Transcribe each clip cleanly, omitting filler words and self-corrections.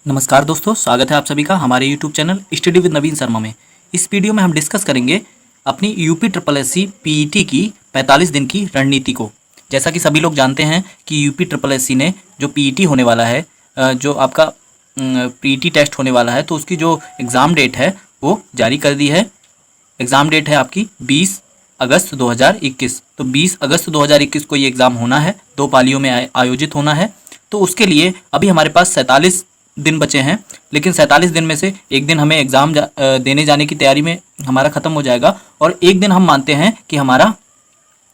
नमस्कार दोस्तों, स्वागत है आप सभी का हमारे YouTube channel study with Naveen Sharma में। इस वीडियो में हम डिस्कस करेंगे अपनी UP triple S C PET की 45 दिन की रणनीति को। जैसा कि सभी लोग जानते हैं कि यूपी ट्रिपल एस सी ने जो पीईटी होने वाला है, जो आपका पीईटी टेस्ट होने वाला है, तो उसकी जो एग्ज़ाम डेट है वो जारी कर दी है। एग्ज़ाम डेट है आपकी 20 अगस्त 2021। तो 20 अगस्त 2021 को ये एग्ज़ाम होना है, 2 पालियों में आयोजित होना है। तो उसके लिए अभी हमारे पास 47 दिन बचे हैं, लेकिन 47 दिन में से एक दिन हमें एग्ज़ाम देने जाने की तैयारी में हमारा ख़त्म हो जाएगा, और एक दिन हम मानते हैं कि हमारा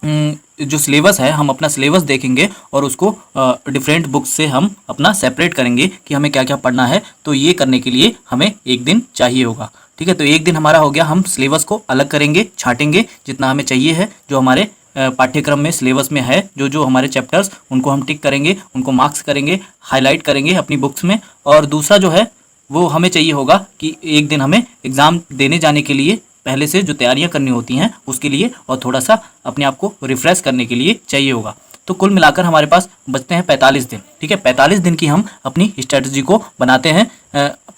जो सिलेबस है, हम अपना सिलेबस देखेंगे और उसको डिफरेंट बुक्स से हम अपना सेपरेट करेंगे कि हमें क्या क्या पढ़ना है। तो ये करने के लिए हमें एक दिन चाहिए होगा, ठीक है। तो एक दिन हमारा हो गया, हम सिलेबस को अलग करेंगे, छाँटेंगे जितना हमें चाहिए है, जो हमारे पाठ्यक्रम में सिलेबस में है, जो जो हमारे चैप्टर्स, उनको हम टिक करेंगे, उनको मार्क्स करेंगे, हाईलाइट करेंगे अपनी बुक्स में। और दूसरा जो है वो हमें चाहिए होगा कि एक दिन हमें एग्ज़ाम देने जाने के लिए पहले से जो तैयारियां करनी होती हैं उसके लिए, और थोड़ा सा अपने आप को रिफ़्रेश करने के लिए चाहिए होगा। तो कुल मिलाकर हमारे पास बचते हैं 45 दिन, ठीक है। 45 दिन की हम अपनी स्ट्रेटजी को बनाते हैं।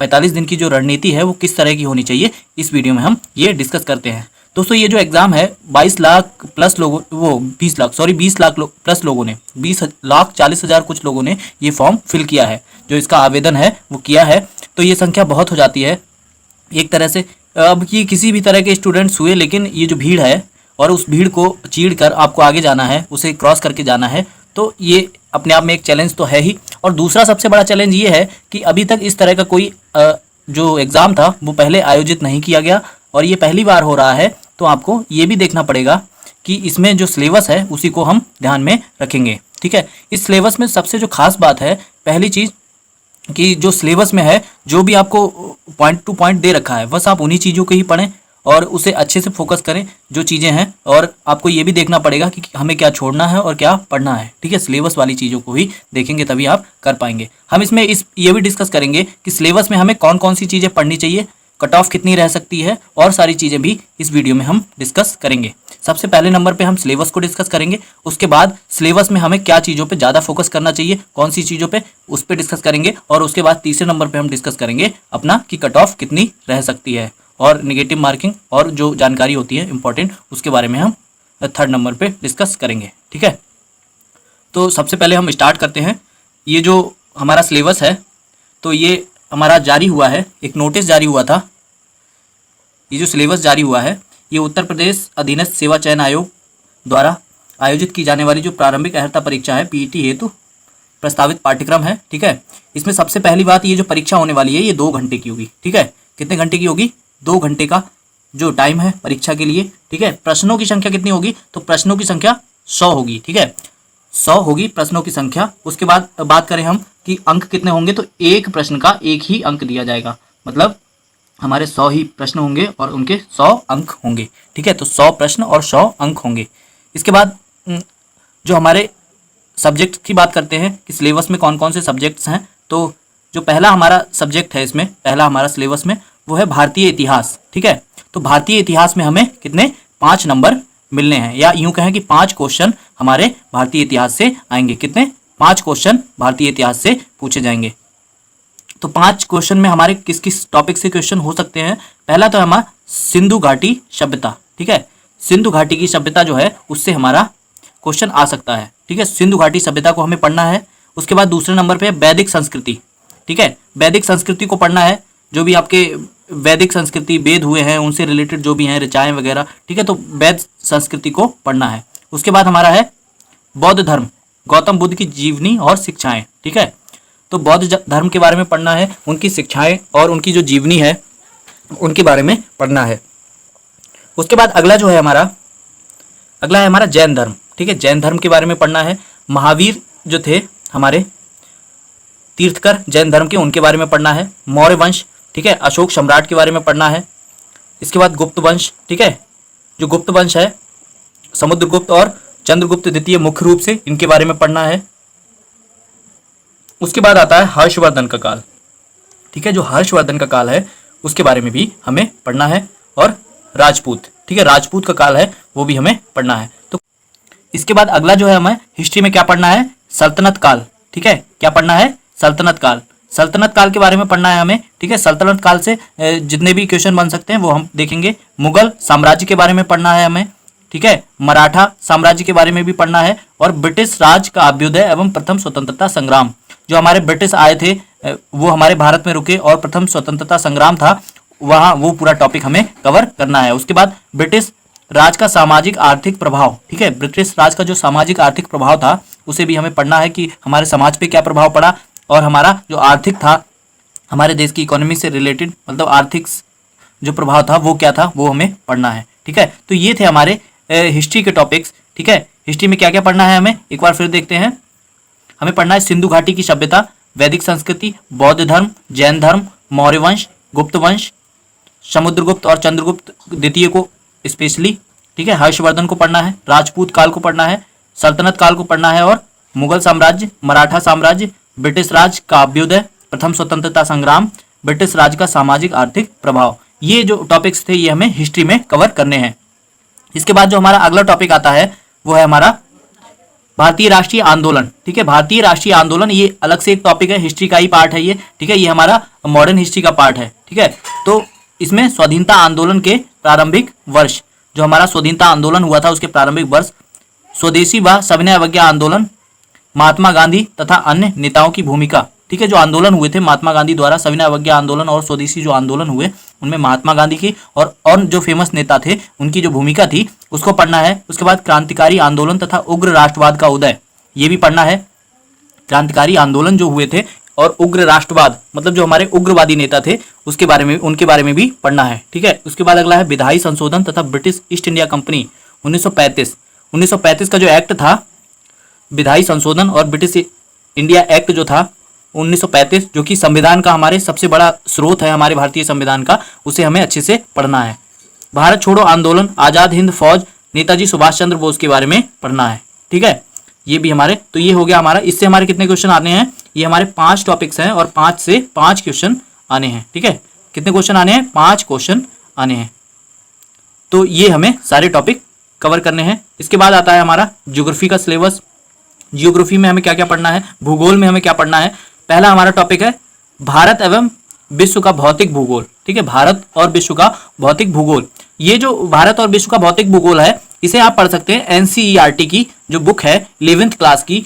45 दिन की जो रणनीति है वो किस तरह की होनी चाहिए, इस वीडियो में हम ये डिस्कस करते हैं। दोस्तों, ये जो एग्ज़ाम है 22 लाख प्लस लोगों, वो 20 लाख प्लस लोगों ने, 20,40,000 कुछ लोगों ने ये फॉर्म फिल किया है, जो इसका आवेदन है वो किया है। तो ये संख्या बहुत हो जाती है एक तरह से। अब ये किसी भी तरह के स्टूडेंट्स हुए, लेकिन ये जो भीड़ है और उस भीड़ को चीड़ कर आपको आगे जाना है, उसे क्रॉस करके जाना है, तो ये अपने आप में एक चैलेंज तो है ही। और दूसरा सबसे बड़ा चैलेंज ये है कि अभी तक इस तरह का कोई जो एग्ज़ाम था वो पहले आयोजित नहीं किया गया, और ये पहली बार हो रहा है। तो आपको ये भी देखना पड़ेगा कि इसमें जो सिलेबस है उसी को हम ध्यान में रखेंगे, ठीक है। इस सिलेबस में सबसे जो खास बात है, पहली चीज़ कि जो सिलेबस में है, जो भी आपको पॉइंट टू पॉइंट दे रखा है, बस आप उन्हीं चीज़ों को ही पढ़ें और उसे अच्छे से फोकस करें जो चीज़ें हैं। और आपको ये भी देखना पड़ेगा कि हमें क्या छोड़ना है और क्या पढ़ना है, ठीक है। सिलेबस वाली चीज़ों को ही देखेंगे तभी आप कर पाएंगे। हम इसमें ये भी डिस्कस करेंगे कि सिलेबस में हमें कौन कौन सी चीज़ें पढ़नी चाहिए, कट ऑफ कितनी रह सकती है, और सारी चीज़ें भी इस वीडियो में हम डिस्कस करेंगे। सबसे पहले नंबर पे हम सिलेबस को डिस्कस करेंगे, उसके बाद सिलेबस में हमें क्या चीज़ों पे ज़्यादा फोकस करना चाहिए, कौन सी चीज़ों पे, उस पर डिस्कस करेंगे। और उसके बाद तीसरे नंबर पे हम डिस्कस करेंगे अपना कि कट ऑफ कितनी रह सकती है, और नेगेटिव मार्किंग और जो जानकारी होती है इंपॉर्टेंट, उसके बारे में हम थर्ड नंबर पर डिस्कस करेंगे, ठीक है। तो सबसे पहले हम स्टार्ट करते हैं। ये जो हमारा सिलेबस है, तो ये हमारा जारी हुआ है, एक नोटिस जारी हुआ था। ये जो सिलेबस जारी हुआ है, ये उत्तर प्रदेश अधीनस्थ सेवा चयन आयोग द्वारा आयोजित की जाने वाली जो प्रारंभिक अर्हता परीक्षा है पीईटी हेतु प्रस्तावित पाठ्यक्रम है, ठीक है। इसमें सबसे पहली बात, ये जो परीक्षा होने वाली है ये 2 घंटे की होगी, ठीक है। कितने घंटे की होगी? 2 घंटे का जो टाइम है परीक्षा के लिए, ठीक है। प्रश्नों की संख्या कितनी होगी? तो प्रश्नों की संख्या 100 होगी, ठीक है। 100 होगी प्रश्नों की संख्या। उसके बाद बात करें हम कि अंक कितने होंगे, तो एक प्रश्न का 1 ही अंक दिया जाएगा, मतलब हमारे 100 ही प्रश्न होंगे और उनके 100 अंक होंगे, ठीक है। तो 100 प्रश्न और 100 अंक होंगे। इसके बाद जो हमारे सब्जेक्ट की बात करते हैं कि सिलेबस में कौन कौन से सब्जेक्ट्स हैं, तो जो पहला हमारा सब्जेक्ट है इसमें, पहला हमारा सिलेबस में, वो है भारतीय इतिहास, ठीक है। तो भारतीय इतिहास में हमें कितने 5 नंबर मिलने हैं, या यूं कहें कि 5 क्वेश्चन हमारे भारतीय इतिहास से आएंगे। कितने? 5 क्वेश्चन भारतीय इतिहास से पूछे जाएंगे। तो 5 क्वेश्चन में हमारे किस किस टॉपिक से क्वेश्चन हो सकते हैं? पहला तो हमारा सिंधु घाटी सभ्यता, ठीक है। सिंधु घाटी की सभ्यता जो है उससे हमारा क्वेश्चन आ सकता है, ठीक है। सिंधु घाटी सभ्यता को हमें पढ़ना है। उसके बाद दूसरे नंबर पे वैदिक संस्कृति, ठीक है। वैदिक संस्कृति को पढ़ना है, जो भी आपके वैदिक संस्कृति, वेद हुए हैं, उनसे रिलेटेड जो भी हैं ऋचाएँ वगैरह, ठीक है। तो वैद संस्कृति को पढ़ना है। उसके बाद हमारा है बौद्ध धर्म, गौतम बुद्ध की जीवनी और शिक्षाएं, ठीक है। तो बौद्ध धर्म के बारे में पढ़ना है, उनकी शिक्षाएं और उनकी जो जीवनी है उनके बारे में पढ़ना है। उसके बाद अगला जो है अगला है हमारा जैन धर्म, ठीक है। जैन धर्म के बारे में पढ़ना है। महावीर जो थे हमारे तीर्थकर जैन धर्म के, उनके बारे में पढ़ना है। मौर्य वंश, ठीक है, अशोक सम्राट के बारे में पढ़ना है। इसके बाद गुप्त वंश, ठीक है। जो गुप्त वंश है, समुद्रगुप्त और चंद्रगुप्त द्वितीय, मुख्य रूप से इनके बारे में पढ़ना है। उसके बाद आता है हर्षवर्धन का काल, ठीक है। जो हर्षवर्धन का काल है उसके बारे में भी हमें पढ़ना है। और राजपूत, ठीक है, राजपूत का काल है वो भी हमें पढ़ना है। तो इसके बाद अगला जो है हमें हिस्ट्री में क्या पढ़ना है? सल्तनत काल, ठीक है। क्या पढ़ना है? सल्तनत काल। सल्तनत काल के बारे में पढ़ना है हमें, ठीक है। सल्तनत काल से जितने भी क्वेश्चन बन सकते हैं वो हम देखेंगे। मुगल साम्राज्य के बारे में पढ़ना है हमें, ठीक है। मराठा साम्राज्य के बारे में भी पढ़ना है, और ब्रिटिश राज का अभ्युदय एवं प्रथम स्वतंत्रता संग्राम। जो हमारे ब्रिटिश आए थे वो हमारे भारत में रुके और प्रथम स्वतंत्रता संग्राम था, वहाँ वो पूरा टॉपिक हमें कवर करना है। उसके बाद ब्रिटिश राज का सामाजिक आर्थिक प्रभाव, ठीक है। ब्रिटिश राज का जो सामाजिक आर्थिक प्रभाव था उसे भी हमें पढ़ना है कि हमारे समाज पे क्या प्रभाव पड़ा, और हमारा जो आर्थिक था, हमारे देश की इकोनॉमी से रिलेटेड, मतलब आर्थिक जो प्रभाव था वो क्या था, वो हमें पढ़ना है, ठीक है। तो ये थे हमारे हिस्ट्री के टॉपिक्स, ठीक है। हिस्ट्री में क्या क्या पढ़ना है हमें एक बार फिर देखते हैं। हमें पढ़ना है सिंधु घाटी की सभ्यता, वैदिक संस्कृति, बौद्ध धर्म, जैन धर्म, मौर्य वंश, गुप्त वंश, समुद्रगुप्त और चंद्रगुप्त द्वितीय को स्पेशली, ठीक है। हर्षवर्धन को पढ़ना है, राजपूत काल को पढ़ना है, सल्तनत काल को पढ़ना है, और मुगल साम्राज्य, मराठा साम्राज्य, ब्रिटिश राज का अभ्युदय, प्रथम स्वतंत्रता संग्राम, ब्रिटिश राज का सामाजिक आर्थिक प्रभाव। ये जो टॉपिक्स थे ये हमें हिस्ट्री में कवर करने हैं। इसके बाद जो हमारा अगला टॉपिक आता है वो है हमारा भारतीय राष्ट्रीय आंदोलन, ठीक है। भारतीय राष्ट्रीय आंदोलन ये अलग से एक टॉपिक है, हिस्ट्री का ही पार्ट है ये, ठीक है। ये हमारा मॉडर्न हिस्ट्री का पार्ट है, ठीक है। तो इसमें स्वाधीनता आंदोलन के प्रारंभिक वर्ष, जो हमारा स्वाधीनता आंदोलन हुआ था उसके प्रारंभिक वर्ष, स्वदेशी व सविनय अवज्ञा आंदोलन, महात्मा गांधी तथा अन्य नेताओं की भूमिका, ठीक है। जो आंदोलन हुए थे महात्मा गांधी द्वारा, सविनय अवज्ञा आंदोलन और स्वदेशी जो आंदोलन हुए उनमें महात्मा गांधी की और जो फेमस नेता थे उनकी जो भूमिका थी उसको पढ़ना है। उसके बाद क्रांतिकारी आंदोलन तथा उग्र राष्ट्रवाद का उदय, ये भी पढ़ना है। क्रांतिकारी आंदोलन जो हुए थे और उग्र राष्ट्रवाद, मतलब जो हमारे उग्रवादी नेता थे उसके बारे में, उनके बारे में भी पढ़ना है, ठीक है। उसके बाद अगला है विधायी संशोधन तथा ब्रिटिश ईस्ट इंडिया कंपनी 1935 का जो एक्ट था, विधायी संशोधन और ब्रिटिश इंडिया एक्ट जो था 1935, जो कि संविधान का हमारे सबसे बड़ा स्रोत है हमारे भारतीय संविधान का, उसे हमें अच्छे से पढ़ना है। भारत छोड़ो आंदोलन, आजाद हिंद फौज, नेताजी सुभाष चंद्र बोस के बारे में पढ़ना है, ठीक है। ये भी हमारे, तो ये हो गया हमारा। इससे हमारे कितने क्वेश्चन आने हैं, ये हमारे 5 टॉपिक्स हैं और 5 से 5 क्वेश्चन आने हैं, ठीक है। कितने क्वेश्चन आने हैं, 5 क्वेश्चन आने हैं। तो ये हमें सारे टॉपिक कवर करने हैं। इसके बाद आता है हमारा ज्योग्राफी का सिलेबस। जियोग्राफी में हमें क्या क्या पढ़ना है, भूगोल में हमें क्या पढ़ना है। पहला हमारा टॉपिक है भारत एवं विश्व का भौतिक भूगोल, ठीक है। भारत और विश्व का भौतिक भूगोल, ये जो भारत और विश्व का भौतिक भूगोल है इसे आप पढ़ सकते हैं एनसीईआरटी की जो बुक है 11th क्लास की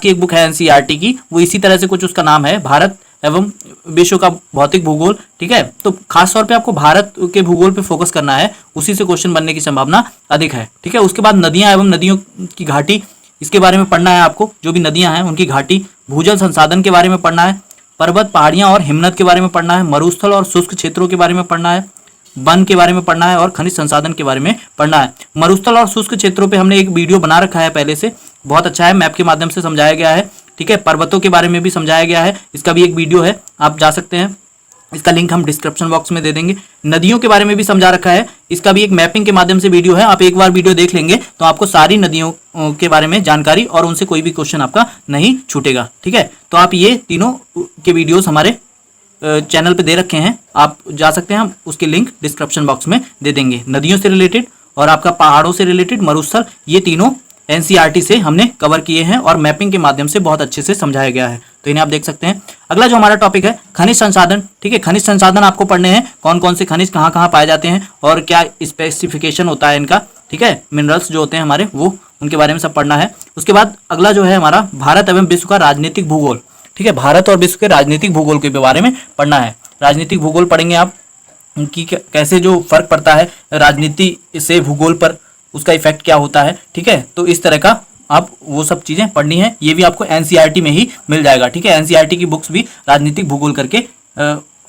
एक बुक है एनसीईआरटी की, वो इसी तरह से कुछ उसका नाम है, भारत एवं विश्व का भौतिक भूगोल, ठीक है। तो खास तौर पे आपको भारत के भूगोल पे फोकस करना है, उसी से क्वेश्चन बनने की संभावना अधिक है, ठीक है। उसके बाद नदियां एवं नदियों की घाटी, इसके बारे में पढ़ना है आपको। जो भी नदियां हैं उनकी घाटी, भूजल संसाधन के बारे में पढ़ना है, पर्वत पहाड़ियां और हिमनद के बारे में पढ़ना है, मरुस्थल और शुष्क क्षेत्रों के बारे में पढ़ना है, वन के बारे में पढ़ना है और खनिज संसाधन के बारे में पढ़ना है। मरुस्थल और शुष्क क्षेत्रों पे हमने एक वीडियो बना रखा है पहले से, बहुत अच्छा है, मैप के माध्यम से समझाया गया है, ठीक है। पर्वतों के बारे में भी समझाया गया है, इसका भी एक वीडियो है, आप जा सकते हैं, इसका लिंक हम डिस्क्रिप्शन बॉक्स में दे देंगे। नदियों के बारे में भी समझा रखा है, इसका भी एक मैपिंग के माध्यम से वीडियो है, आप एक बार वीडियो देख लेंगे तो आपको सारी नदियों के बारे में जानकारी और उनसे कोई भी क्वेश्चन आपका नहीं छूटेगा, ठीक है। तो आप ये तीनों के वीडियोस हमारे चैनल पे दे रखे हैं, आप जा सकते हैं, हम उसके लिंक डिस्क्रिप्शन बॉक्स में दे देंगे। नदियों से रिलेटेड और आपका पहाड़ों से रिलेटेड, मरुस्थल, ये तीनों एनसीईआरटी से हमने कवर किए हैं और मैपिंग के माध्यम से बहुत अच्छे से समझाया गया है, तो इन्हें आप देख सकते हैं। अगला जो हमारा टॉपिक है खनिज संसाधन, ठीक है। खनिज संसाधन आपको पढ़ने हैं, कौन कौन से खनिज कहाँ कहाँ पाए जाते हैं और क्या स्पेसिफिकेशन होता है इनका, ठीक है। मिनरल्स जो होते हैं हमारे वो, उनके बारे में सब पढ़ना है। उसके बाद अगला जो है हमारा भारत एवं विश्व का राजनीतिक भूगोल, ठीक है। भारत और विश्व के राजनीतिक भूगोल के बारे में पढ़ना है। राजनीतिक भूगोल पढ़ेंगे आप, उनकी कैसे जो फर्क पड़ता है राजनीति से भूगोल पर, उसका इफेक्ट क्या होता है, ठीक है। तो इस तरह का आप वो सब चीजें पढ़नी है, ये भी आपको एनसीईआरटी में ही मिल जाएगा, ठीक है। एनसीईआरटी की बुक्स भी राजनीतिक भूगोल करके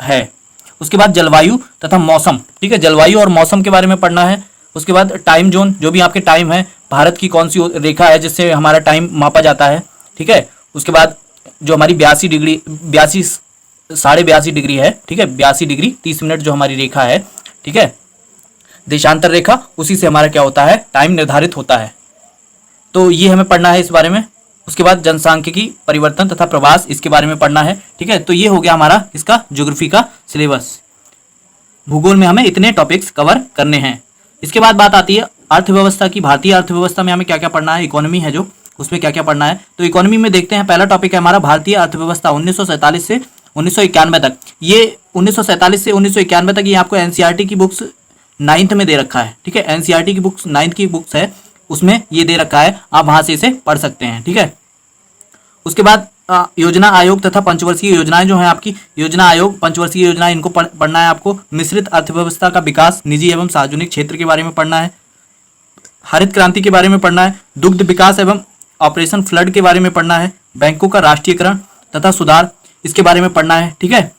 है। उसके बाद जलवायु तथा मौसम, ठीक है। जलवायु और मौसम के बारे में पढ़ना है। उसके बाद टाइम जोन, जो भी आपके टाइम है, भारत की कौन सी रेखा है जिससे हमारा टाइम मापा जाता है, ठीक है। उसके बाद जो हमारी 82 डिग्री 82 डिग्री है, ठीक है, 82 डिग्री 30 मिनट जो हमारी रेखा है, ठीक है, देशांतर रेखा, उसी से हमारा क्या होता है, टाइम निर्धारित होता है। तो ये हमें पढ़ना है इस बारे में। उसके बाद जनसांख्यिकी परिवर्तन तथा प्रवास, इसके बारे में पढ़ना है, ठीक है। तो ये हो गया हमारा इसका ज्योग्राफी का सिलेबस। भूगोल में हमें इतने टॉपिक्स कवर करने हैं। इसके बाद बात आती है अर्थव्यवस्था की। भारतीय अर्थव्यवस्था में हमें क्या क्या पढ़ना है, इकोनॉमी है जो, उसमें क्या क्या पढ़ना है। तो इकोनॉमी में देखते हैं, पहला टॉपिक है हमारा भारतीय अर्थव्यवस्था 1947 से 1991 तक। ये 1947 से 1991 तक ये आपको एनसीईआरटी की बुक्स 9th में दे रखा है, ठीक है। एनसीईआरटी की बुक्स 9th की बुक्स है, उसमें ये दे रखा है, आप वहां से इसे पढ़ सकते हैं, ठीक है। उसके बाद योजना आयोग तथा पंचवर्षीय योजनाएं जो है आपकी, योजना आयोग पंचवर्षीय योजनाएं, इनको पढ़ना है आपको। मिश्रित अर्थव्यवस्था का विकास, निजी एवं सार्वजनिक क्षेत्र के बारे में पढ़ना है। हरित क्रांति के बारे में पढ़ना है। दुग्ध विकास एवं ऑपरेशन फ्लड के बारे में पढ़ना है। बैंकों का राष्ट्रीयकरण तथा सुधार, इसके बारे में पढ़ना है, ठीक है।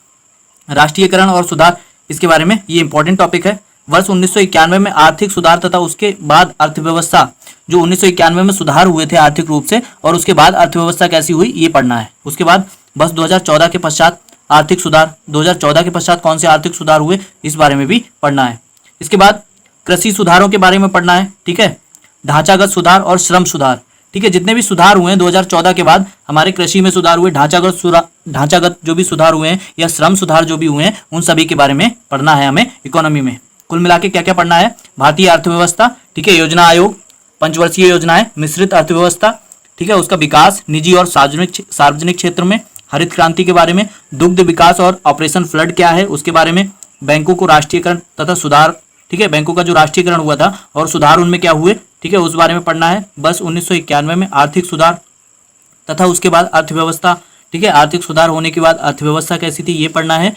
राष्ट्रीयकरण और सुधार, इसके बारे में, ये इंपॉर्टेंट टॉपिक है। वर्ष 1991 में आर्थिक सुधार तथा उसके बाद अर्थव्यवस्था, जो 1991 में सुधार हुए थे आर्थिक रूप से, और उसके बाद अर्थव्यवस्था कैसी हुई, ये पढ़ना है। उसके बाद बस 2014 के पश्चात आर्थिक सुधार, 2014 के पश्चात कौन से आर्थिक सुधार हुए, इस बारे में भी पढ़ना है। इसके बाद कृषि सुधारों के बारे में पढ़ना है, ठीक है। ढांचागत सुधार और श्रम सुधार, ठीक है। जितने भी सुधार हुए हैं 2014 के बाद, हमारे कृषि में सुधार हुए, ढांचागत जो भी सुधार हुए हैं या श्रम सुधार जो भी हुए हैं, उन सभी के बारे में पढ़ना है हमें इकोनॉमी में। कुल मिला के क्या क्या पढ़ना है, भारतीय अर्थव्यवस्था, ठीक है, योजना आयोग, पंचवर्षीय योजनाएं, मिश्रित अर्थव्यवस्था, ठीक है, उसका विकास निजी और सार्वजनिक क्षेत्र में, हरित क्रांति के बारे में, दुग्ध विकास और ऑपरेशन फ्लड क्या है उसके बारे में, बैंकों को राष्ट्रीयकरण तथा सुधार, ठीक है, बैंकों का जो राष्ट्रीयकरण हुआ था और सुधार उनमें क्या हुए, ठीक है, उस बारे में पढ़ना है। बस 1991 में आर्थिक सुधार तथा उसके बाद अर्थव्यवस्था, ठीक है, आर्थिक सुधार होने के बाद अर्थव्यवस्था कैसी थी, ये पढ़ना है।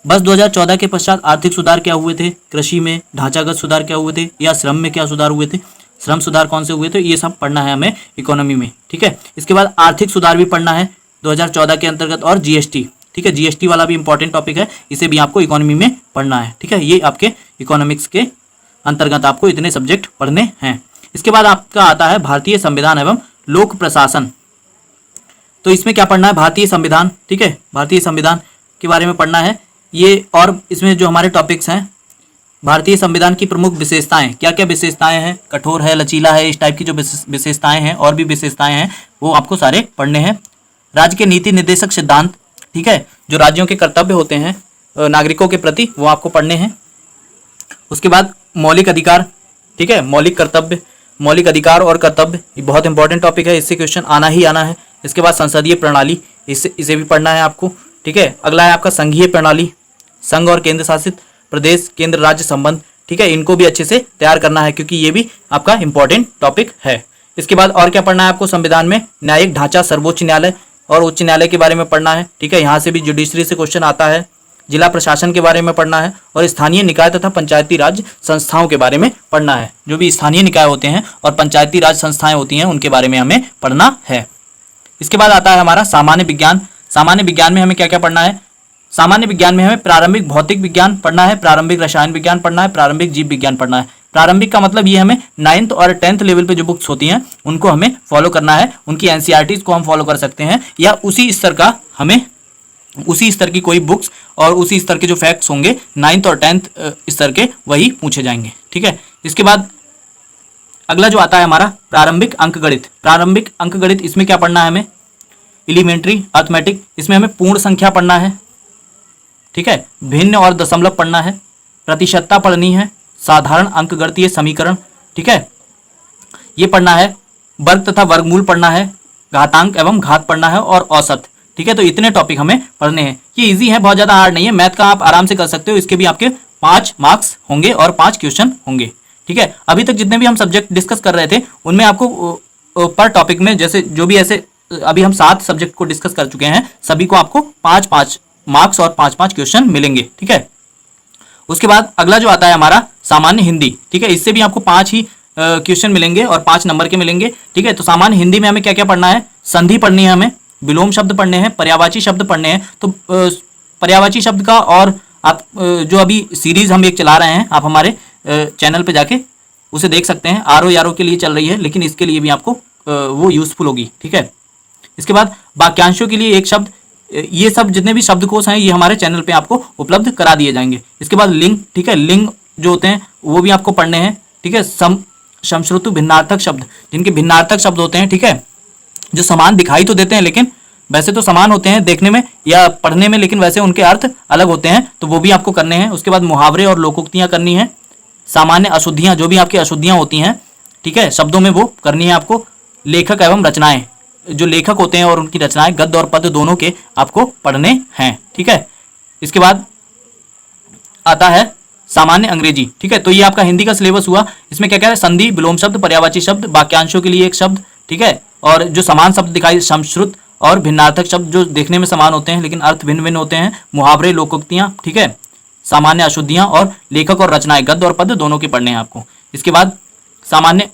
बस 2014 के पश्चात आर्थिक सुधार क्या हुए थे, कृषि में ढांचागत सुधार क्या हुए थे, या श्रम में क्या सुधार हुए थे, श्रम सुधार कौन से हुए थे, ये सब पढ़ना है हमें इकोनॉमी में, ठीक है। इसके बाद आर्थिक सुधार भी पढ़ना है 2014 के अंतर्गत, और जीएसटी, ठीक है, जीएसटी वाला भी इंपॉर्टेंट टॉपिक है, इसे भी आपको इकोनॉमी में पढ़ना है, ठीक है। ये आपके इकोनॉमिक्स के अंतर्गत आपको इतने सब्जेक्ट पढ़ने हैं। इसके बाद आपका आता है भारतीय संविधान एवं लोक प्रशासन। तो इसमें क्या पढ़ना है, भारतीय संविधान, ठीक है, भारतीय संविधान के बारे में पढ़ना है ये। और इसमें जो हमारे टॉपिक्स हैं, भारतीय संविधान की प्रमुख विशेषताएं, क्या क्या विशेषताएं हैं, कठोर है, लचीला है, इस टाइप की जो विशेषताएं हैं और भी विशेषताएं हैं, वो आपको सारे पढ़ने हैं। राज्य के नीति निर्देशक सिद्धांत, ठीक है, जो राज्यों के कर्तव्य होते हैं नागरिकों के प्रति, वो आपको पढ़ने हैं। उसके बाद मौलिक अधिकार, ठीक है, मौलिक कर्तव्य, मौलिक अधिकार और कर्तव्य, ये बहुत इंपॉर्टेंट टॉपिक है, इससे क्वेश्चन आना ही आना है। इसके बाद संसदीय प्रणाली, इसे भी पढ़ना है आपको, ठीक है। अगला है आपका संघीय प्रणाली, संघ और केंद्र शासित प्रदेश, केंद्र राज्य संबंध, ठीक है, इनको भी अच्छे से तैयार करना है क्योंकि ये भी आपका इंपॉर्टेंट टॉपिक है। इसके बाद और क्या पढ़ना है आपको संविधान में, न्यायिक ढांचा, सर्वोच्च न्यायालय और उच्च न्यायालय के बारे में पढ़ना है, ठीक है, यहाँ से भी जुडिशरी से क्वेश्चन आता है। जिला प्रशासन के बारे में पढ़ना है और स्थानीय निकाय तथा पंचायती राज संस्थाओं के बारे में पढ़ना है। जो भी स्थानीय निकाय होते हैं और पंचायती राज संस्थाएं होती हैं, उनके बारे में हमें पढ़ना है। इसके बाद आता है हमारा सामान्य विज्ञान। सामान्य विज्ञान में हमें क्या क्या पढ़ना है, सामान्य विज्ञान में हमें प्रारंभिक भौतिक विज्ञान पढ़ना है, प्रारंभिक रसायन विज्ञान पढ़ना है, प्रारंभिक जीव विज्ञान पढ़ना है। प्रारंभिक का मतलब ये हमें 9th और 10th लेवल पे जो बुक्स होती हैं उनको हमें फॉलो करना है, उनकी एनसीईआरटीज को हम फॉलो कर सकते हैं, या उसी स्तर का हमें, उसी स्तर की कोई बुक्स और उसी स्तर के जो फैक्ट्स होंगे 9th और 10th स्तर के, वही पूछे जाएंगे, ठीक है। इसके बाद अगला जो आता है हमारा प्रारंभिक अंकगणित। प्रारंभिक अंकगणित, इसमें क्या पढ़ना है हमें, एलिमेंट्री अर्थमेटिक, इसमें हमें पूर्ण संख्या पढ़ना है, ठीक है, भिन्न और दशमलव पढ़ना है, प्रतिशतता पढ़नी है, साधारण अंकगणितीय समीकरण, ठीक है, ये पढ़ना है। वर्ग तथा वर्गमूल पढ़ना है, घातांक एवं घात पढ़ना है और औसत, ठीक है। तो इतने टॉपिक हमें पढ़ने हैं। ये इजी है, बहुत ज़्यादा हार्ड नहीं है, मैथ का आप आराम से कर सकते हो। इसके भी आपके 5 मार्क्स होंगे और 5 क्वेश्चन होंगे, ठीक है। अभी तक जितने भी हम सब्जेक्ट डिस्कस कर रहे थे उनमें आपको पर टॉपिक में, जैसे जो भी ऐसे अभी हम 7 सब्जेक्ट को डिस्कस कर चुके हैं, सभी को आपको 5-5 मार्क्स और 5-5 क्वेश्चन मिलेंगे, ठीक है। उसके बाद अगला जो आता है हमारा सामान्य हिंदी, ठीक है, इससे भी आपको 5 ही क्वेश्चन मिलेंगे और 5 नंबर के मिलेंगे, ठीक है। तो सामान्य हिंदी में हमें क्या क्या पढ़ना है, संधि पढ़नी है हमें, विलोम शब्द पढ़ने हैं, पर्यायवाची शब्द पढ़ने हैं। तो पर्यायवाची शब्द का और आप जो अभी सीरीज हम एक चला रहे हैं, आप हमारे चैनल पे जाके उसे देख सकते हैं, आरओ यारो के लिए चल रही है, लेकिन इसके लिए भी आपको वो यूजफुल होगी, ठीक है। इसके बाद वाक्यांशों के लिए एक शब्द, ये सब जितने भी शब्दकोश हैं ये हमारे चैनल पे आपको उपलब्ध करा दिए जाएंगे। इसके बाद लिंग, ठीक है, लिंग जो होते हैं वो भी आपको पढ़ने हैं, ठीक है। समश्रुतु भिन्नार्थक शब्द, जिनके भिन्नार्थक शब्द होते हैं, ठीक है, जो समान दिखाई तो देते हैं लेकिन वैसे तो समान होते हैं देखने में या पढ़ने में, लेकिन वैसे उनके अर्थ अलग होते हैं, तो वो भी आपको करने हैं। उसके बाद मुहावरे और लोकोक्तियां करनी है। सामान्य अशुद्धियां, जो भी आपकी अशुद्धियां होती हैं, ठीक है, शब्दों में वो करनी है आपको। लेखक एवं रचनाएं, जो लेखक होते हैं और उनकी रचनाएं गद्य और पद्य दोनों के आपको पढ़ने हैं। ठीक है, इसके बाद आता है सामान्य अंग्रेजी। ठीक है, तो ये आपका हिंदी का सिलेबस हुआ। इसमें क्या क्या है, संधि, विलोम शब्द, पर्यायवाची शब्द, वाक्यांशों के लिए एक शब्द, ठीक है, और जो समान शब्द दिखाई, समश्रुत और भिन्नार्थक शब्द जो देखने में समान होते हैं लेकिन अर्थ भिन्न भिन्न होते हैं, मुहावरे, लोकोक्तियां, ठीक है, सामान्य अशुद्धियां और लेखक और रचनाएं गद्य और पद्य दोनों के पढ़ने हैं आपको। इसके बाद सामान्य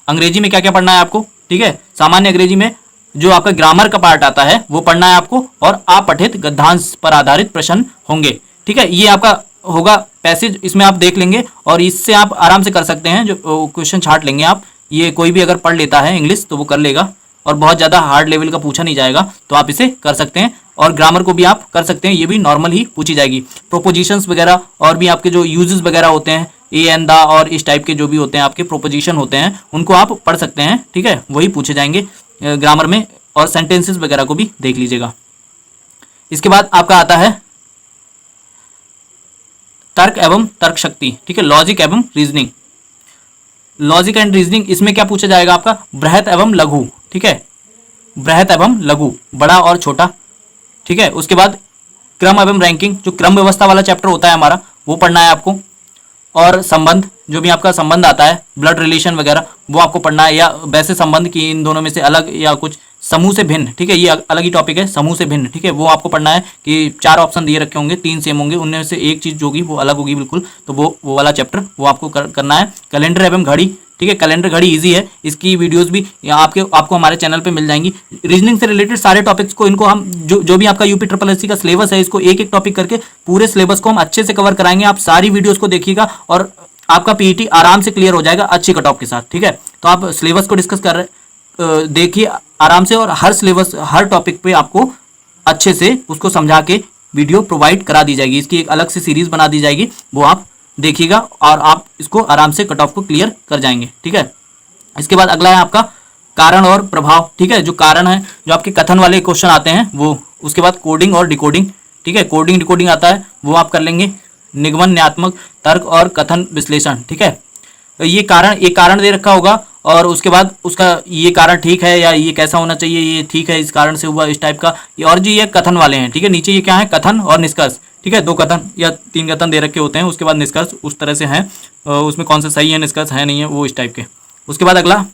अंग्रेजी में क्या क्या पढ़ना है आपको। ठीक है, सामान्य अंग्रेजी में जो आपका ग्रामर का पार्ट आता है वो पढ़ना है आपको, और अपठित गद्यांश पर आधारित प्रश्न होंगे। ठीक है, ये आपका होगा पैसेज, इसमें आप देख लेंगे और इससे आप आराम से कर सकते हैं, जो क्वेश्चन छांट लेंगे आप। ये कोई भी अगर पढ़ लेता है इंग्लिश तो वो कर लेगा, और बहुत ज़्यादा हार्ड लेवल का पूछा नहीं जाएगा, तो आप इसे कर सकते हैं। और ग्रामर को भी आप कर सकते हैं, ये भी नॉर्मल ही पूछी जाएगी। प्रोपोजिशंस वगैरह और भी आपके जो यूजेस वगैरह होते हैं, ए एन द और इस टाइप के जो भी होते हैं आपके प्रोपोजिशन होते हैं, उनको आप पढ़ सकते हैं। ठीक है, वही पूछे जाएंगे ग्रामर में, और सेंटेंसेस वगैरह को भी देख लीजिएगा। इसके बाद आपका आता है तर्क एवं तर्क शक्ति। ठीक है, लॉजिक एवं रीजनिंग, लॉजिक एंड रीजनिंग। इसमें क्या पूछा जाएगा आपका, बृहत एवं लघु। ठीक है, बृहत एवं लघु, बड़ा और छोटा। ठीक है, उसके बाद क्रम एवं रैंकिंग, जो क्रम व्यवस्था वाला चैप्टर होता है हमारा, वो पढ़ना है आपको। और संबंध, जो भी आपका संबंध आता है, ब्लड रिलेशन वगैरह, वो आपको पढ़ना है, या वैसे संबंध की इन दोनों में से अलग या कुछ समूह से भिन्न। ठीक है, ये अलग ही टॉपिक है, समूह से भिन्न। ठीक है, वो आपको पढ़ना है कि 4 ऑप्शन दिए रखे होंगे, 3 सेम होंगे, उनमें से एक चीज जो होगी वो अलग होगी बिल्कुल, तो वो वाला चैप्टर वो आपको करना है। कैलेंडर एवं घड़ी। ठीक है, कैलेंडर घड़ी इजी है, इसकी वीडियोस भी आपको हमारे चैनल पे मिल जाएंगी। रीजनिंग से रिलेटेड सारे टॉपिक्स को इनको हम जो भी आपका यूपी ट्रिपल एससी का सिलेबस है, इसको एक एक टॉपिक करके पूरे सिलेबस को हम अच्छे से कवर कराएंगे। आप सारी वीडियोस को देखिएगा और आपका पीईटी आराम से क्लियर हो जाएगा अच्छी कट ऑफ के साथ। ठीक है, तो आप सिलेबस को डिस्कस कर रहे देखिए आराम से, और हर सिलेबस हर टॉपिक पे आपको अच्छे से उसको समझा के वीडियो प्रोवाइड करा दी जाएगी। इसकी एक अलग से सीरीज बना दी जाएगी, वो आप देखिएगा और आप इसको आराम से कट ऑफ को क्लियर कर जाएंगे। ठीक है, इसके बाद अगला है आपका कारण और प्रभाव। ठीक है, जो कारण है, जो आपके कथन वाले क्वेश्चन आते हैं वो। उसके बाद कोडिंग और डिकोडिंग। ठीक है, कोडिंग डिकोडिंग आता है, वो आप कर लेंगे। निगमनात्मक तर्क और कथन विश्लेषण। ठीक है, तो ये कारण, एक कारण दे रखा होगा और उसके बाद उसका ये कारण ठीक है या ये कैसा होना चाहिए, ये ठीक है इस कारण से हुआ, इस टाइप का। और जी ये कथन वाले हैं। ठीक है, नीचे ये क्या है, कथन और निष्कर्ष। ठीक है, 2 कथन या 3 कथन दे रखे होते हैं, उसके बाद निष्कर्ष उस तरह से हैं, उसमें कौन सा सही है, निष्कर्ष है नहीं है, वो इस टाइप के। उसके बाद अगला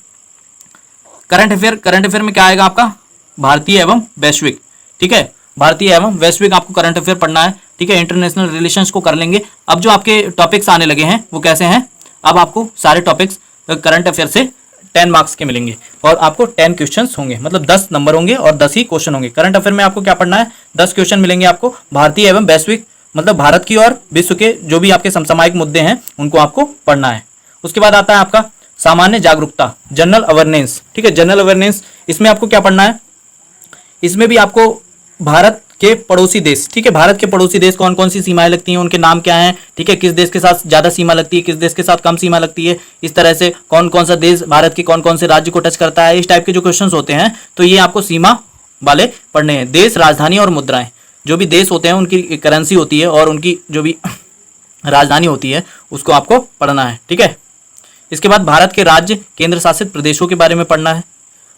करंट अफेयर। करंट अफेयर में क्या आएगा आपका, भारतीय एवं वैश्विक। ठीक है, भारतीय एवं वैश्विक आपको करंट अफेयर पढ़ना है। ठीक है, इंटरनेशनल रिलेशंस को कर लेंगे। अब जो आपके टॉपिक्स आने लगे हैं वो कैसे हैं, अब आपको सारे टॉपिक्स करंट अफेयर से 10 मार्क्स के मिलेंगे और आपको 10 क्वेश्चंस होंगे, मतलब 10 नंबर होंगे और 10 ही क्वेश्चन होंगे। करंट अफेयर में आपको क्या पढ़ना है, 10 क्वेश्चन मिलेंगे आपको। भारतीय एवं वैश्विक, मतलब भारत की और विश्व के जो भी आपके समसामयिक मुद्दे हैं उनको आपको पढ़ना है। उसके बाद आता है आपका सामान्य जागरूकता, जनरल अवेयरनेस। ठीक है, जनरल अवेयरनेस, इसमें आपको क्या पढ़ना है, इसमें भी आपको भारत के पड़ोसी देश। ठीक है, भारत के पड़ोसी देश कौन कौन सी सीमाएं लगती हैं, उनके नाम क्या हैं। ठीक है, किस देश के साथ ज्यादा सीमा लगती है, किस देश के साथ कम सीमा लगती है, इस तरह से कौन कौन सा देश भारत के कौन कौन से राज्य को टच करता है, इस टाइप के जो क्वेश्चंस होते हैं, तो ये आपको सीमा वाले पढ़ने हैं। देश, राजधानी और मुद्राएं, जो भी देश होते हैं उनकी करेंसी होती है और उनकी जो भी राजधानी होती है उसको आपको पढ़ना है। ठीक है, इसके बाद भारत के राज्य केंद्र शासित प्रदेशों के बारे में पढ़ना है।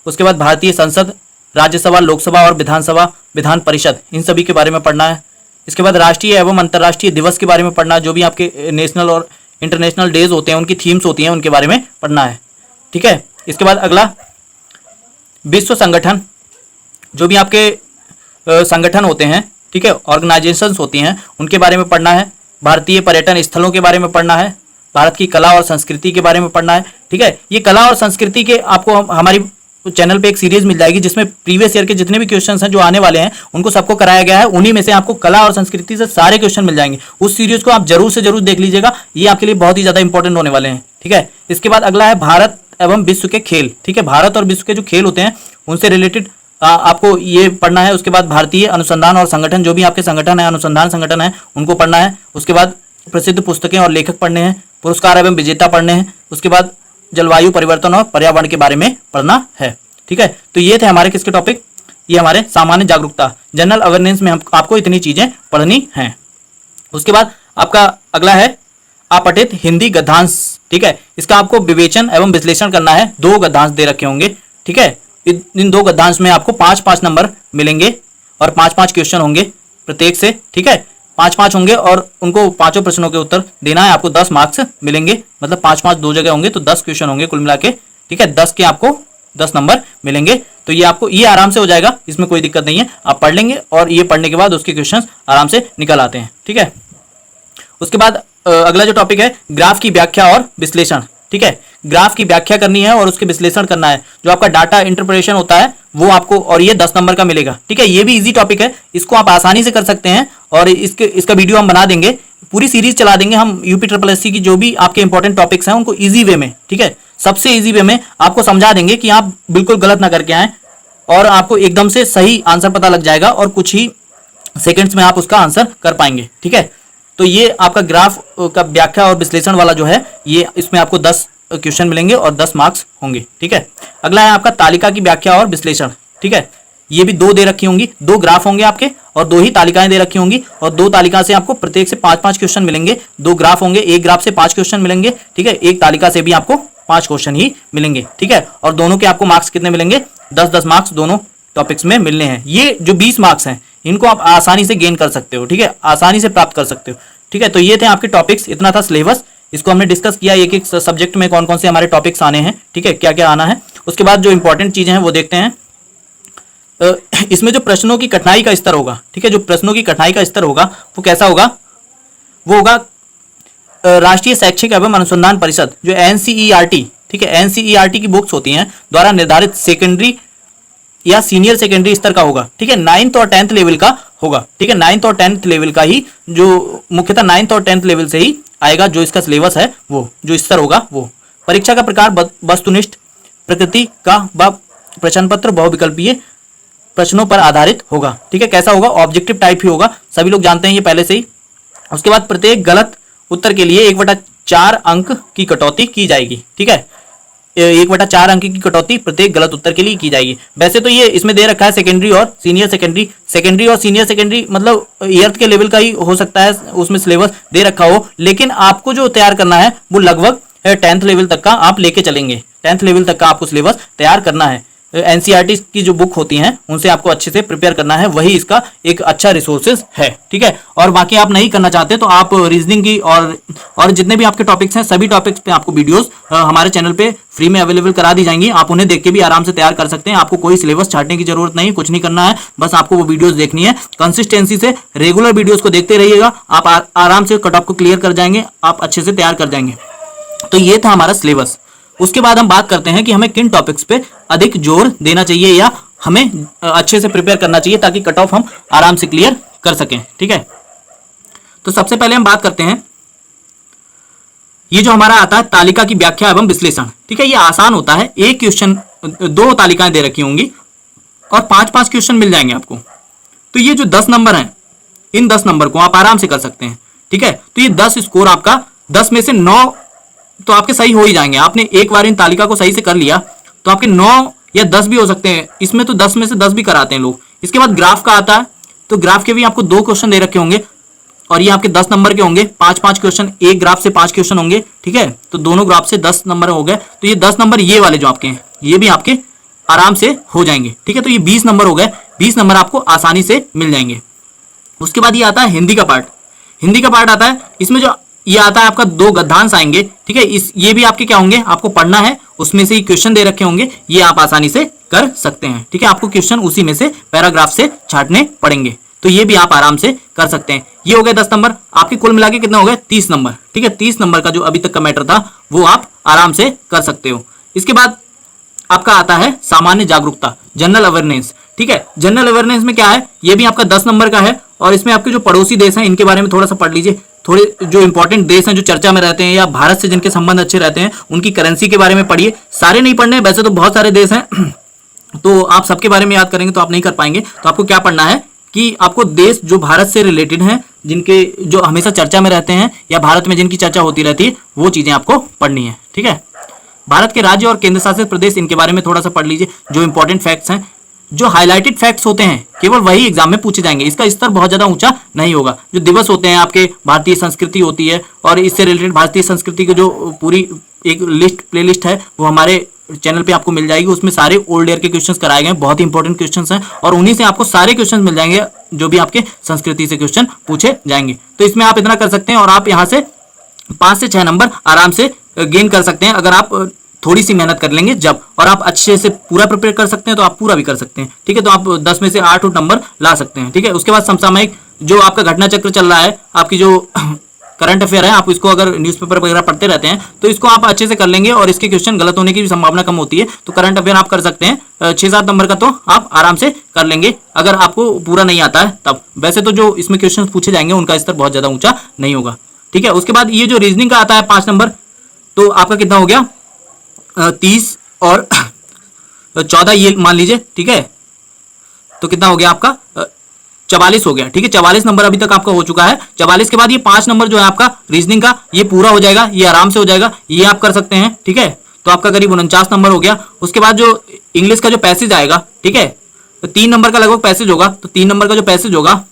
उसके बाद भारतीय संसद, राज्यसभा, लोकसभा और विधानसभा, विधान परिषद, इन सभी के बारे में पढ़ना है। इसके बाद राष्ट्रीय एवं अंतर्राष्ट्रीय दिवस के बारे में पढ़ना है, जो भी आपके नेशनल और इंटरनेशनल डेज होते हैं उनकी थीम्स होती हैं उनके बारे में पढ़ना है। ठीक है, इसके बाद अगला विश्व संगठन, जो भी आपके संगठन होते हैं, ठीक है, ऑर्गेनाइजेशंस होती हैं, उनके बारे में पढ़ना है। भारतीय पर्यटन स्थलों के बारे में पढ़ना है। भारत की कला और संस्कृति के बारे में पढ़ना है। ठीक है, ये कला और संस्कृति के आपको हमारी चैनल पे एक सीरीज मिल जाएगी जिसमें प्रीवियस ईयर के जितने भी क्वेश्चंस हैं जो आने वाले हैं उनको सबको कराया गया है। उन्हीं में से आपको कला और संस्कृति से सारे क्वेश्चन मिल जाएंगे। उस सीरीज को आप जरूर से जरूर देख लीजिएगा, ये आपके लिए बहुत ही ज्यादा इंपॉर्टेंट होने वाले हैं। ठीक है, इसके बाद अगला है भारत एवं विश्व के खेल। ठीक है, भारत और विश्व के जो खेल होते हैं उनसे रिलेटेड आपको ये पढ़ना है। उसके बाद भारतीय अनुसंधान और संगठन, जो भी आपके संगठन है, अनुसंधान संगठन है, उनको पढ़ना है। उसके बाद प्रसिद्ध पुस्तकें और लेखक पढ़ने हैं। पुरस्कार एवं विजेता पढ़ने हैं। उसके बाद जलवायु परिवर्तन और पर्यावरण के बारे में पढ़ना है। ठीक है, तो ये थे हमारे किसके टॉपिक, ये हमारे सामान्य जागरूकता, जनरल अवेयरनेस में हम आपको इतनी चीजें पढ़नी हैं। उसके बाद आपका अगला है अपठित हिंदी गद्यांश। ठीक है, इसका आपको विवेचन एवं विश्लेषण करना है। 2 गद्यांश दे रखे होंगे। ठीक है, इन दो गद्यांश में आपको 5-5 नंबर मिलेंगे और 5-5 क्वेश्चन होंगे प्रत्येक से, ठीक है। 5-5 होंगे और उनको पांचों प्रश्नों के उत्तर देना है। आपको 10 मार्क्स मिलेंगे, मतलब 5-5 दो जगह होंगे तो 10 क्वेश्चन होंगे कुल मिला के, ठीक है। 10 के आपको 10 नंबर मिलेंगे। तो ये आपको ये आराम से हो जाएगा, इसमें कोई दिक्कत नहीं है। आप पढ़ लेंगे और ये पढ़ने के बाद उसके क्वेश्चंस आराम से निकल आते हैं, ठीक है। उसके बाद अगला जो टॉपिक है ग्राफ की व्याख्या और विश्लेषण, ठीक है। ग्राफ की व्याख्या करनी है और उसके विश्लेषण करना है। जो आपका डाटा इंटरप्रिटेशन होता है वो आपको, और ये 10 नंबर का मिलेगा, ठीक है। ये भी इजी टॉपिक है, इसको आप आसानी से कर सकते हैं और इसका वीडियो हम बना देंगे, पूरी सीरीज चला देंगे हम यूपी ट्रिपल एससी की जो भी आपके इंपॉर्टेंट टॉपिक्स हैं उनको इजी वे में, ठीक है, सबसे इजी वे में आपको समझा देंगे कि आप बिल्कुल गलत ना करके आए और आपको एकदम से सही आंसर पता लग जाएगा और कुछ ही सेकंड्स में आप उसका आंसर कर पाएंगे, ठीक है। तो ये आपका ग्राफ का व्याख्या और विश्लेषण वाला जो है ये, इसमें आपको 10 क्वेश्चन मिलेंगे और 10 मार्क्स होंगे, ठीक है। अगला है आपका तालिका की व्याख्या और विश्लेषण, ठीक है। ये भी 2 दे रखी होंगी, 2 ग्राफ होंगे आपके और 2 ही तालिकाएं दे रखी होंगी और 2 तालिका से आपको प्रत्येक से 5-5 क्वेश्चन मिलेंगे। 2 ग्राफ होंगे, एक ग्राफ से 5 क्वेश्चन मिलेंगे, ठीक है। एक तालिका से भी आपको 5 क्वेश्चन ही मिलेंगे, ठीक है। और दोनों के आपको मार्क्स कितने मिलेंगे? 10-10 मार्क्स दोनों टॉपिक्स में मिलने हैं। ये जो 20 मार्क्स हैं इनको आप आसानी से गेन कर सकते हो, ठीक है, आसानी से प्राप्त कर सकते हो, ठीक है। तो ये थे आपके टॉपिक्स, इतना था सिलेबस। इसको हमने डिस्कस किया एक एक सब्जेक्ट में कौन कौन से हमारे टॉपिक्स आने हैं, ठीक है, क्या क्या आना है। उसके बाद जो इंपॉर्टेंट चीजें हैं वो देखते हैं। इसमें जो प्रश्नों की कठिनाई का स्तर होगा, ठीक है, जो प्रश्नों की कठिनाई का स्तर होगा वो कैसा होगा? वो होगा राष्ट्रीय शैक्षिक एवं अनुसंधान परिषद जो NCERT, ठीक है, NCERT की बुक्स होती हैं द्वारा निर्धारित सेकेंडरी या सीनियर सेकेंडरी स्तर का होगा, ठीक है। 9th और 10th लेवल का होगा, ठीक है। 9th और 10th लेवल का ही, जो मुख्यतः 9th और 10th लेवल से ही आएगा जो इसका सिलेबस है, वो जो स्तर होगा वो। परीक्षा का प्रकार वस्तुनिष्ठ प्रकृति का व प्रश्न पत्र बहुविकल्पीय प्रश्नों पर आधारित होगा, ठीक है। कैसा होगा? ऑब्जेक्टिव टाइप ही होगा, सभी लोग जानते हैं ये पहले से ही। उसके बाद प्रत्येक गलत उत्तर के लिए 1/4 अंक की कटौती की जाएगी, ठीक है। 1/4 अंक की कटौती प्रत्येक गलत उत्तर के लिए की जाएगी। वैसे तो ये इसमें दे रखा है सेकेंडरी और सीनियर सेकेंडरी, सेकेंडरी और सीनियर सेकेंडरी मतलब 8th के लेवल का ही हो सकता है, उसमें सिलेबस दे रखा हो, लेकिन आपको जो तैयार करना है वो लगभग 10th लेवल तक का आप लेके चलेंगे। 10th लेवल तक का आपको सिलेबस तैयार करना है। NCERT की जो बुक होती हैं उनसे आपको अच्छे से प्रिपेयर करना है, वही इसका एक अच्छा रिसोर्सेज है, ठीक है। और बाकी आप नहीं करना चाहते तो आप रीजनिंग की और जितने भी आपके टॉपिक्स हैं सभी टॉपिक्स पे आपको वीडियोस हमारे चैनल पे फ्री में अवेलेबल करा दी जाएंगी। आप उन्हें देख के भी आराम से तैयार कर सकते हैं। आपको कोई सिलेबस छाटने की जरूरत नहीं, कुछ नहीं करना है, बस आपको वो वीडियोस देखनी है। कंसिस्टेंसी से रेगुलर वीडियोस को देखते रहिएगा, आप आराम से कट ऑफ को क्लियर कर जाएंगे, आप अच्छे से तैयार कर जाएंगे। तो ये था हमारा सिलेबस। उसके बाद हम बात करते हैं कि हमें किन टॉपिक्स पे अधिक जोर देना चाहिए या हमें अच्छे से प्रिपेयर करना चाहिए ताकि कट ऑफ हम आराम से क्लियर कर सकें, ठीक है। तो सबसे पहले हम बात करते हैं, ये जो हमारा आता है तालिका की व्याख्या एवं विश्लेषण, ठीक है। ये आसान होता है, एक क्वेश्चन 2 तालिकाएं दे रखी होंगी और 5-5 क्वेश्चन मिल जाएंगे आपको। तो ये जो 10 नंबर हैं, इन 10 नंबर को आप आराम से कर सकते हैं, ठीक है। तो ये 10 स्कोर आपका 10 में से 9 तो आपके सही हो ही जाएंगे। आपने एक बार इन तालिका को सही से कर लिया तो आपके 9 या 10 भी हो सकते हैं। इसमें तो 10 में से 10 भी कराते हैं लोग। इसके बाद ग्राफ का आता है, तो ग्राफ के भी आपको 2 क्वेश्चन दे रखे होंगे और ये आपके 10 नंबर के होंगे। 5-5 क्वेश्चन, एक ग्राफ से 5 क्वेश्चन होंगे, ठीक है। तो दोनों ग्राफ से 10 नंबर हो गए। तो ये 10 नंबर ये वाले जो आपके हैं ये भी आपके आराम से हो जाएंगे, ठीक है। तो ये 20 नंबर हो गए, 20 नंबर आपको आसानी से मिल जाएंगे। उसके बाद ये आता है हिंदी का पार्ट। हिंदी का पार्ट आता है, इसमें जो ये आता है आपका 2 गद्यांश आएंगे, ठीक है। ये भी आपके क्या होंगे, आपको पढ़ना है, उसमें से ही क्वेश्चन दे रखे होंगे, ये आप आसानी से कर सकते हैं, ठीक है। आपको क्वेश्चन उसी में से पैराग्राफ से छाटने पड़ेंगे, तो ये भी आप आराम से कर सकते हैं। ये हो गए 10 नंबर आपके, कुल मिला के कितने हो गए? 30 नंबर, ठीक है। 30 नंबर का जो अभी तक का मैटर था वो आप आराम से कर सकते हो। इसके बाद आपका आता है सामान्य जागरूकता, जनरल अवेयरनेस, ठीक है। जनरल अवेयरनेस में क्या है, ये भी आपका 10 नंबर का है और इसमें आपके जो पड़ोसी देश हैं इनके बारे में थोड़ा सा पढ़ लीजिए। थोड़े जो इंपॉर्टेंट देश हैं जो चर्चा में रहते हैं या भारत से जिनके संबंध अच्छे रहते हैं उनकी करेंसी के बारे में पढ़िए। सारे नहीं पढ़ने, वैसे तो बहुत सारे देश हैं तो आप सबके बारे में याद करेंगे तो आप नहीं कर पाएंगे। तो आपको क्या पढ़ना है कि आपको देश जो भारत से रिलेटेड हैं, जिनके जो हमेशा चर्चा में रहते हैं या भारत में जिनकी चर्चा होती रहती है, वो चीजें आपको पढ़नी है, ठीक है। भारत के राज्य और केंद्र शासित प्रदेश, इनके बारे में थोड़ा सा पढ़ लीजिए, जो इंपॉर्टेंट फैक्ट्स हैं। जो हाईलाइटेड फैक्ट्स होते हैं केवल वही एग्जाम में पूछे जाएंगे। इसका स्तर बहुत ज्यादा ऊंचा नहीं होगा। जो दिवस होते हैं आपके, भारतीय संस्कृति होती है और इससे रिलेटेड भारतीय संस्कृति की जो पूरी एक लिस्ट प्लेलिस्ट है वो हमारे चैनल पे आपको मिल जाएगी। उसमें सारे ओल्ड ईयर के क्वेश्चंस कराए गए हैं, बहुत ही इंपॉर्टेंट क्वेश्चंस हैं और उन्हीं से आपको सारे क्वेश्चंस मिल जाएंगे जो भी आपके संस्कृति से क्वेश्चन पूछे जाएंगे। तो इसमें आप इतना कर सकते हैं और आप यहाँ से 5 से 6 नंबर आराम से गेन कर सकते हैं अगर आप थोड़ी सी मेहनत कर लेंगे जब, और आप अच्छे से पूरा प्रिपेयर कर सकते हैं तो आप पूरा भी कर सकते हैं। ठीक है, तो आप 10 में से 8 नंबर ला सकते हैं। ठीक है, उसके बाद समसामयिक जो आपका घटना चक्र चल रहा है, आपकी जो करंट अफेयर है, आप इसको अगर न्यूज़पेपर वगैरह पढ़ते रहते हैं तो इसको आप अच्छे से कर लेंगे और इसके क्वेश्चन गलत होने की भी संभावना कम होती है। तो करंट अफेयर आप कर सकते हैं 6-7 नंबर का, तो आप आराम से कर लेंगे अगर आपको पूरा नहीं आता है तब। वैसे तो जो इसमें क्वेश्चन पूछे जाएंगे उनका स्तर बहुत ज्यादा ऊंचा नहीं होगा। ठीक है, उसके बाद ये जो रीजनिंग का आता है 5 नंबर, तो आपका कितना हो गया 30 और 14 ये मान लीजिए। ठीक है, तो कितना हो गया आपका 44 हो गया। ठीक है, 44 नंबर अभी तक आपका हो चुका है। 44 के बाद ये 5 नंबर जो है आपका रीजनिंग का, ये पूरा हो जाएगा, ये आराम से हो जाएगा, ये आप कर सकते हैं। ठीक है, तो आपका करीब 49 नंबर हो गया। उसके बाद जो इंग्लिश का जो पैसेज आएगा, ठीक है, तो 3 नंबर का लगभग पैसेज होगा, तो 3 नंबर का जो पैसेज होगा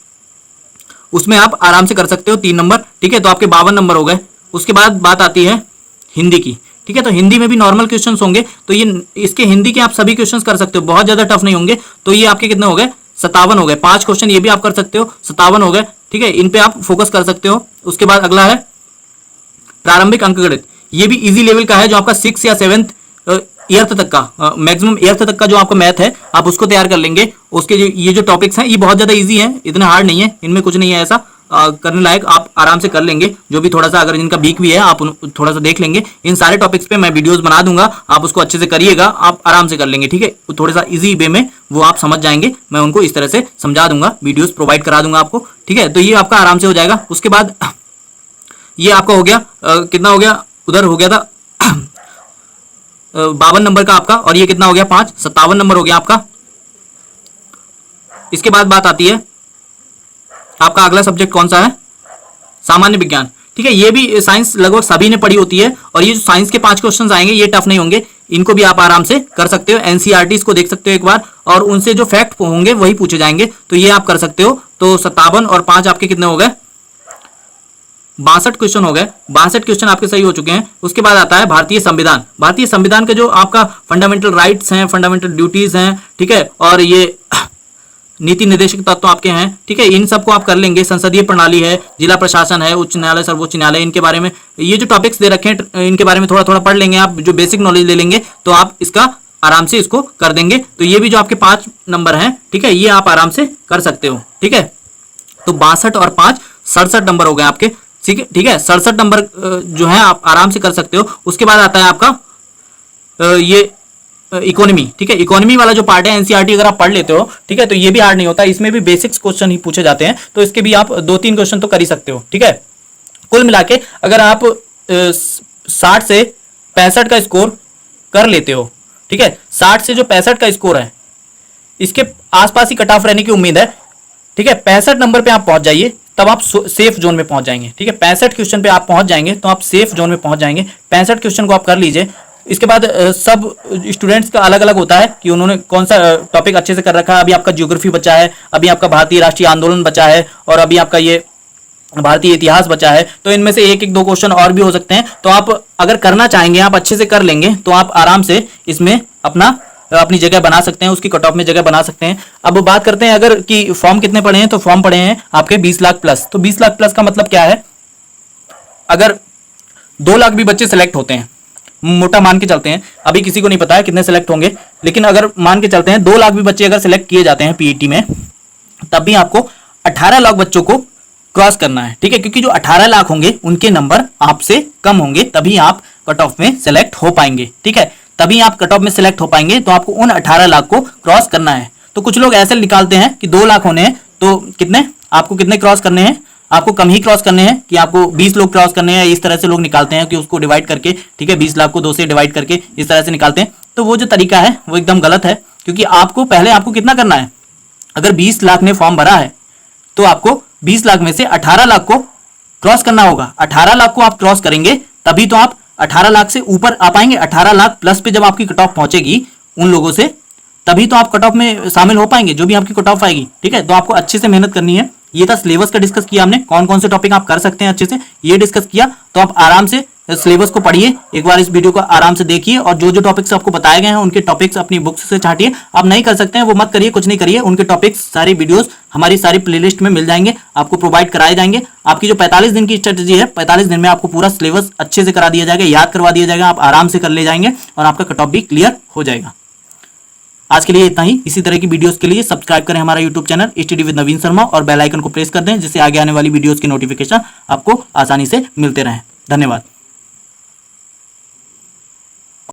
उसमें आप आराम से कर सकते हो 3 नंबर। ठीक है, तो आपके 52 नंबर हो गए। उसके बाद बात आती है हिंदी की। ठीक है, तो हिंदी में भी नॉर्मल क्वेश्चंस होंगे, तो ये इसके हिंदी के आप सभी क्वेश्चंस कर सकते हो, बहुत ज्यादा टफ नहीं होंगे। तो ये आपके कितने हो गए 57 हो गए। 5 क्वेश्चन ये भी आप कर सकते हो, 57 हो गए। ठीक है, इन पे आप फोकस कर सकते हो। उसके बाद अगला है प्रारंभिक अंकगणित। ये भी इजी लेवल का है, जो आपका 6 या 7th ईयर्थ तक का, मैक्सिमम ईयर्थ तक का जो आपका मैथ है आप उसको तैयार कर लेंगे। उसके जो ये जो टॉपिक्स हैं ये बहुत ज्यादा इजी हैं, इतने हार्ड नहीं है, इनमें कुछ नहीं है ऐसा करने लायक, आप आराम से कर लेंगे। जो भी थोड़ा सा अगर इनका वीक भी है आप थोड़ा सा देख लेंगे। इन सारे टॉपिक्स पे मैं वीडियोस बना दूंगा, आप उसको अच्छे से करिएगा, आप आराम से कर लेंगे। ठीक है, थोड़ा सा इजी वे में वो आप समझ जाएंगे, मैं उनको इस तरह से समझा दूंगा, वीडियोस प्रोवाइड करा दूंगा आपको। ठीक है, तो ये आपका आराम से हो जाएगा। उसके बाद ये आपका हो गया कितना हो गया, उधर हो गया था 52 नंबर का आपका, और ये कितना हो गया 5, 57 नंबर हो गया आपका। इसके बाद बात आती है आपका अगला सब्जेक्ट कौन सा है, सामान्य विज्ञान। ठीक है, ये भी साइंस लगभग सभी ने पढ़ी होती है, और ये जो साइंस के 5 क्वेश्चंस आएंगे ये टफ नहीं होंगे, इनको भी आप आराम से कर सकते हो। एनसीईआरटी को देख सकते हो एक बार, और उनसे जो फैक्ट होंगे वही पूछे जाएंगे, तो ये आप कर सकते हो। तो 57 और 5 आपके कितने हो गए 62 क्वेश्चन हो गए। 62 क्वेश्चन आपके सही हो चुके हैं। उसके बाद आता है भारतीय संविधान। भारतीय संविधान का जो आपका फंडामेंटल राइट्स हैं, फंडामेंटल ड्यूटीज हैं, ठीक है, और ये नीति निर्देशक तत्व आपके हैं। ठीक है, इन सबको आप कर लेंगे। संसदीय प्रणाली है, जिला प्रशासन है, उच्च न्यायालय, सर्वोच्च न्यायालय, इनके बारे में ये जो टॉपिक्स दे रखे हैं इनके बारे में थोड़ा थोड़ा पढ़ लेंगे आप, जो बेसिक नॉलेज ले लेंगे तो आप इसका आराम से इसको कर देंगे। तो ये भी जो आपके 5 नंबर हैं, ठीक है, ये आप आराम से कर सकते हो। ठीक है, तो 62 और 5 67 नंबर हो गए आपके। ठीक है, 67 नंबर जो है आप आराम से कर सकते हो। उसके बाद आता है आपका ये इकोनॉमी। ठीक है, इकोनॉमी वाला जो पार्ट है एनसीईआरटी अगर आप पढ़ लेते हो, ठीक है, तो ये भी हार्ड नहीं होता, इसमें भी बेसिक्स क्वेश्चन ही पूछे जाते हैं, तो इसके भी आप 2-3 क्वेश्चन तो कर ही सकते हो। ठीक है, कुल मिला के अगर आप 60 से 65 का स्कोर कर लेते हो, ठीक है, 60 से जो 65 का स्कोर है इसके आसपास ही कट ऑफ रहने की उम्मीद है। ठीक है, 65 नंबर पे आप पहुंच जाइए, तब आप सेफ जोन में पहुंच जाएंगे। ठीक है, 65 क्वेश्चन पे आप पहुंच जाएंगे तो आप सेफ जोन में पहुंच जाएंगे। 65 क्वेश्चन को आप कर लीजिए। इसके बाद सब स्टूडेंट्स का अलग अलग होता है कि उन्होंने कौन सा टॉपिक अच्छे से कर रखा है। अभी आपका ज्योग्राफी बचा है, अभी आपका भारतीय राष्ट्रीय आंदोलन बचा है, और अभी आपका ये भारतीय इतिहास बचा है। तो इनमें से 1-2 क्वेश्चन और भी हो सकते हैं। तो आप अगर करना चाहेंगे, आप अच्छे से कर लेंगे तो आप आराम से इसमें अपनी जगह बना सकते हैं, उसकी कट ऑफ में जगह बना सकते हैं। अब बात करते हैं अगर कि फॉर्म कितने पड़े हैं, तो फॉर्म पड़े हैं आपके 20 लाख प्लस। तो 20 लाख प्लस का मतलब क्या है, अगर 2 लाख भी बच्चे सिलेक्ट होते हैं, मोटा मान के चलते हैं, अभी किसी को नहीं पता है कितने सिलेक्ट होंगे, लेकिन अगर मान के चलते हैं 2 लाख भी बच्चे अगर सिलेक्ट किए जाते हैं पीईटी में, तब भी आपको 18 लाख बच्चों को क्रॉस करना है। ठीक है, क्योंकि जो 18 लाख होंगे उनके नंबर आपसे कम होंगे, तभी आप कट ऑफ में सिलेक्ट हो पाएंगे। ठीक है, तभी आप कट ऑफ में सिलेक्ट हो पाएंगे, तो आपको उन 18 लाख को क्रॉस करना है। तो कुछ लोग ऐसे निकालते हैं कि 2 लाख होने हैं तो कितने क्रॉस करने हैं, आपको कम ही क्रॉस करने हैं, कि आपको 20 लोग क्रॉस करने हैं, इस तरह से लोग निकालते हैं कि उसको डिवाइड करके, ठीक है, 20 लाख को 2 से डिवाइड करके इस तरह से निकालते हैं। तो वो जो तरीका है वो एकदम गलत है, क्योंकि आपको कितना करना है, अगर 20 लाख ने फॉर्म भरा है तो आपको 20 लाख में से 18 लाख को क्रॉस करना होगा। 18 लाख को आप क्रॉस करेंगे तभी तो आप 18 लाख से ऊपर आ पाएंगे। 18 लाख प्लस पे जब आपकी कट ऑफ पहुंचेगी उन लोगों से, तभी तो आप कट ऑफ में शामिल हो पाएंगे, जो भी आपकी कट ऑफ आएगी। ठीक है, तो आपको अच्छे से मेहनत करनी है। ये था सिलेबस का डिस्कस किया हमने, कौन कौन से टॉपिक आप कर सकते हैं अच्छे से, ये डिस्कस किया। तो आप आराम से सिलेबस को पढ़िए, एक बार इस वीडियो को आराम से देखिए और जो जो टॉपिक्स आपको बताए गए हैं उनके टॉपिक्स अपनी बुक्स से छांटिए। आप नहीं कर सकते हैं वो मत करिए, कुछ नहीं करिए, उनके टॉपिक्स सारी वीडियोस हमारी सारी प्लेलिस्ट में मिल जाएंगे, आपको प्रोवाइड कराए जाएंगे। आपकी जो 45 दिन की स्ट्रेटेजी है, 45 दिन में आपको पूरा सिलेबस अच्छे से करा दिया जाएगा, याद करवा दिया जाएगा, आप आराम से कर ले जाएंगे और आपका कट ऑफ भी क्लियर हो जाएगा। आज के लिए इतना ही। इसी तरह की वीडियोस के लिए सब्सक्राइब करें हमारा YouTube channel study with Naveen Sharma और बेल आइकन को प्रेस कर दें, जिससे आगे आने वाली वीडियोस की नोटिफिकेशन आपको आसानी से मिलते रहें। धन्यवाद।